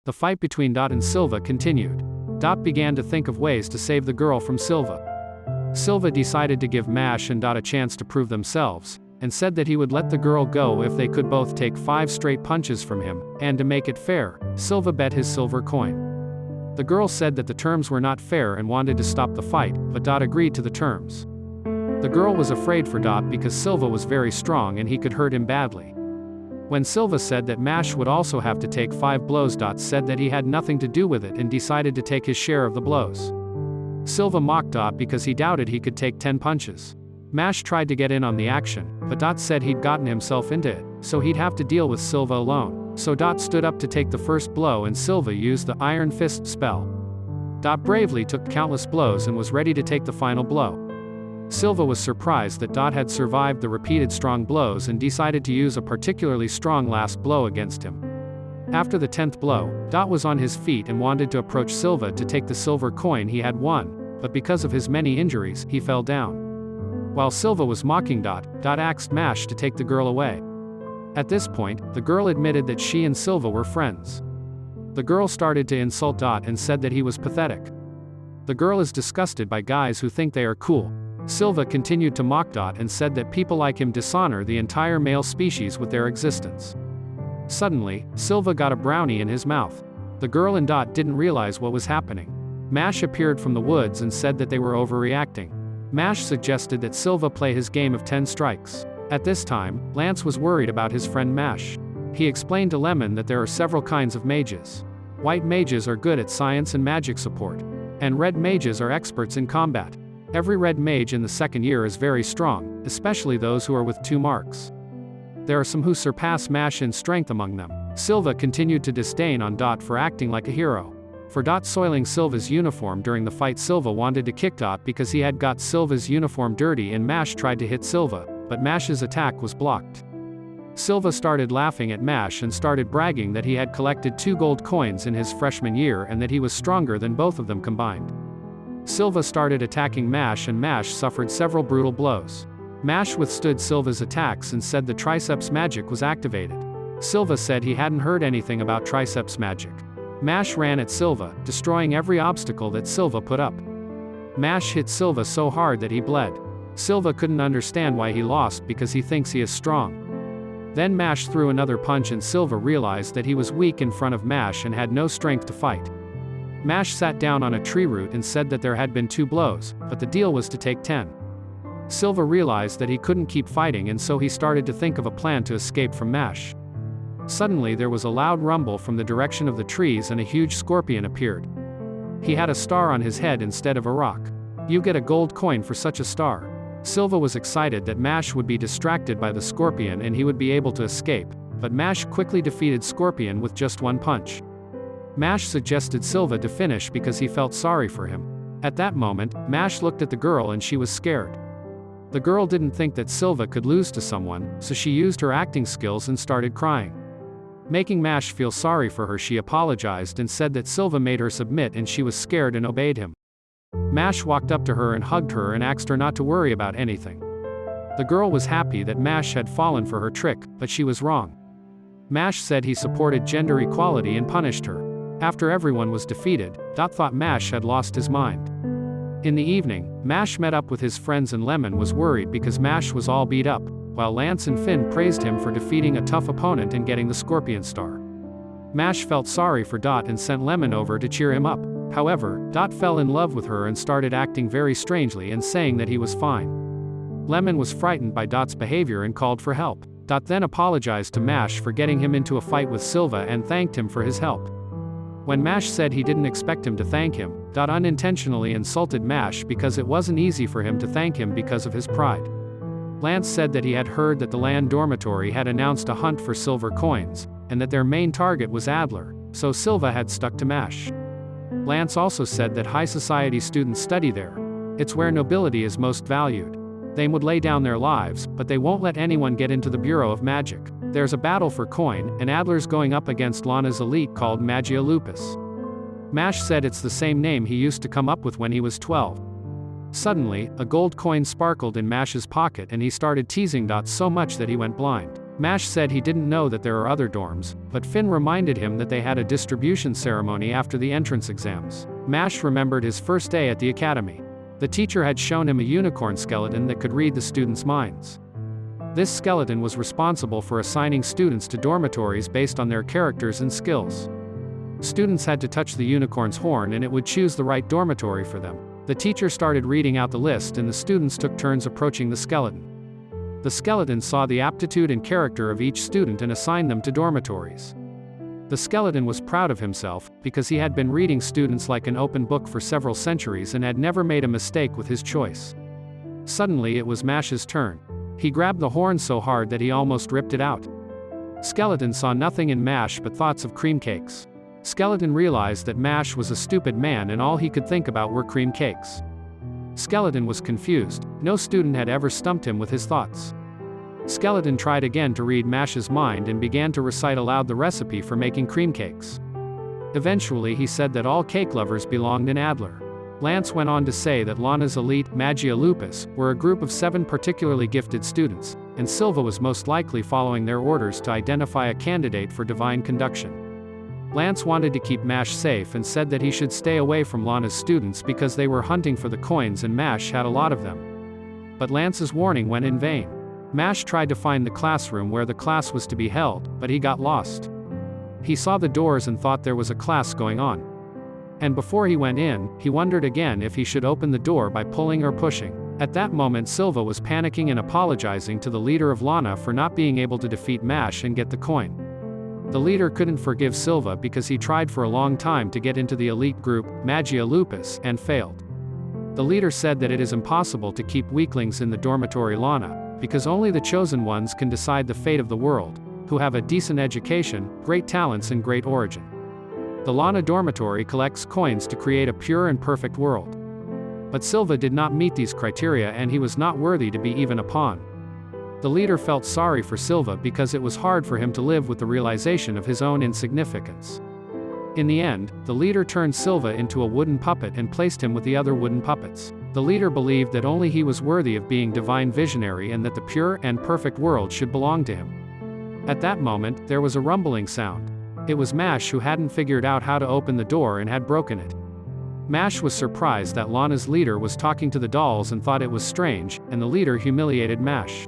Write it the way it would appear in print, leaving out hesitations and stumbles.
The fight between Dot and Silva continued. Dot began to think of ways to save the girl from Silva. Silva decided to give Mash and Dot a chance to prove themselves, and said that he would let the girl go if they could both take 5 straight punches from him, and to make it fair, Silva bet his silver coin. The girl said that the terms were not fair and wanted to stop the fight, but Dot agreed to the terms. The girl was afraid for Dot because Silva was very strong and he could hurt him badly. When Silva said that Mash would also have to take 5 blows, Dot said that he had nothing to do with it and decided to take his share of the blows. Silva mocked Dot because he doubted he could take 10 punches. Mash tried to get in on the action, but Dot said he'd gotten himself into it, so he'd have to deal with Silva alone. So Dot stood up to take the first blow and Silva used the Iron Fist spell. Dot bravely took countless blows and was ready to take the final blow. Silva was surprised that Dot had survived the repeated strong blows and decided to use a particularly strong last blow against him. After the 10th blow, Dot was on his feet and wanted to approach Silva to take the silver coin he had won, but because of his many injuries, he fell down. While Silva was mocking Dot, Dot asked Mash to take the girl away. At this point, the girl admitted that she and Silva were friends. The girl started to insult Dot and said that he was pathetic. The girl is disgusted by guys who think they are cool. Silva continued to mock Dot and said that people like him dishonor the entire male species with their existence. Suddenly, Silva got a brownie in his mouth. The girl and Dot didn't realize what was happening. Mash appeared from the woods and said that they were overreacting. Mash suggested that Silva play his game of 10 strikes. At this time, Lance was worried about his friend Mash. He explained to Lemon that there are several kinds of mages. White mages are good at science and magic support, and red mages are experts in combat. Every red mage in the second year is very strong, especially those who are with 2 marks. There are some who surpass Mash in strength among them. Silva continued to disdain on Dot for acting like a hero. For Dot soiling Silva's uniform during the fight, Silva wanted to kick Dot because he had got Silva's uniform dirty and Mash tried to hit Silva, but Mash's attack was blocked. Silva started laughing at Mash and started bragging that he had collected 2 gold coins in his freshman year and that he was stronger than both of them combined. Silva started attacking Mash and Mash suffered several brutal blows. Mash withstood Silva's attacks and said the triceps magic was activated. Silva said he hadn't heard anything about triceps magic. Mash ran at Silva, destroying every obstacle that Silva put up. Mash hit Silva so hard that he bled. Silva couldn't understand why he lost because he thinks he is strong. Then Mash threw another punch and Silva realized that he was weak in front of Mash and had no strength to fight. Mash sat down on a tree root and said that there had been 2 blows, but the deal was to take 10. Silva realized that he couldn't keep fighting and so he started to think of a plan to escape from Mash. Suddenly there was a loud rumble from the direction of the trees and a huge scorpion appeared. He had a star on his head instead of a rock. You get a gold coin for such a star. Silva was excited that Mash would be distracted by the scorpion and he would be able to escape, but Mash quickly defeated Scorpion with just 1 punch. Mash suggested Silva to finish because he felt sorry for him. At that moment, Mash looked at the girl and she was scared. The girl didn't think that Silva could lose to someone, so she used her acting skills and started crying. Making Mash feel sorry for her, she apologized and said that Silva made her submit and she was scared and obeyed him. Mash walked up to her and hugged her and asked her not to worry about anything. The girl was happy that Mash had fallen for her trick, but she was wrong. Mash said he supported gender equality and punished her. After everyone was defeated, Dot thought Mash had lost his mind. In the evening, Mash met up with his friends and Lemon was worried because Mash was all beat up, while Lance and Finn praised him for defeating a tough opponent and getting the Scorpion Star. Mash felt sorry for Dot and sent Lemon over to cheer him up. However, Dot fell in love with her and started acting very strangely and saying that he was fine. Lemon was frightened by Dot's behavior and called for help. Dot then apologized to Mash for getting him into a fight with Silva and thanked him for his help. When Mash said he didn't expect him to thank him, Dot unintentionally insulted Mash because it wasn't easy for him to thank him because of his pride. Lance said that he had heard that the land dormitory had announced a hunt for silver coins, and that their main target was Adler, so Silva had stuck to Mash. Lance also said that high society students study there. It's where nobility is most valued. They would lay down their lives, but they won't let anyone get into the Bureau of Magic. There's a battle for coin, and Adler's going up against Lana's elite called Magia Lupus. Mash said it's the same name he used to come up with when he was 12. Suddenly, a gold coin sparkled in Mash's pocket and he started teasing Dot so much that he went blind. Mash said he didn't know that there are other dorms, but Finn reminded him that they had a distribution ceremony after the entrance exams. Mash remembered his first day at the academy. The teacher had shown him a unicorn skeleton that could read the students' minds. This skeleton was responsible for assigning students to dormitories based on their characters and skills. Students had to touch the unicorn's horn and it would choose the right dormitory for them. The teacher started reading out the list and the students took turns approaching the skeleton. The skeleton saw the aptitude and character of each student and assigned them to dormitories. The skeleton was proud of himself, because he had been reading students like an open book for several centuries and had never made a mistake with his choice. Suddenly it was Mash's turn. He grabbed the horn so hard that he almost ripped it out. Skeleton saw nothing in Mash but thoughts of cream cakes. Skeleton realized that Mash was a stupid man and all he could think about were cream cakes. Skeleton was confused. No student had ever stumped him with his thoughts. Skeleton tried again to read Mash's mind and began to recite aloud the recipe for making cream cakes. Eventually he said that all cake lovers belonged in Adler. Lance went on to say that Lana's elite, Magia Lupus, were a group of 7 particularly gifted students, and Silva was most likely following their orders to identify a candidate for divine conduction. Lance wanted to keep Mash safe and said that he should stay away from Lana's students because they were hunting for the coins and Mash had a lot of them. But Lance's warning went in vain. Mash tried to find the classroom where the class was to be held, but he got lost. He saw the doors and thought there was a class going on. And before he went in, he wondered again if he should open the door by pulling or pushing. At that moment Silva was panicking and apologizing to the leader of Lana for not being able to defeat Mash and get the coin. The leader couldn't forgive Silva because he tried for a long time to get into the elite group, Magia Lupus, and failed. The leader said that it is impossible to keep weaklings in the dormitory Lana, because only the chosen ones can decide the fate of the world, who have a decent education, great talents and great origin. The Lana dormitory collects coins to create a pure and perfect world. But Silva did not meet these criteria and he was not worthy to be even a pawn. The leader felt sorry for Silva because it was hard for him to live with the realization of his own insignificance. In the end, the leader turned Silva into a wooden puppet and placed him with the other wooden puppets. The leader believed that only he was worthy of being divine visionary and that the pure and perfect world should belong to him. At that moment, there was a rumbling sound. It was Mash who hadn't figured out how to open the door and had broken it. Mash was surprised that Lana's leader was talking to the dolls and thought it was strange, and the leader humiliated Mash.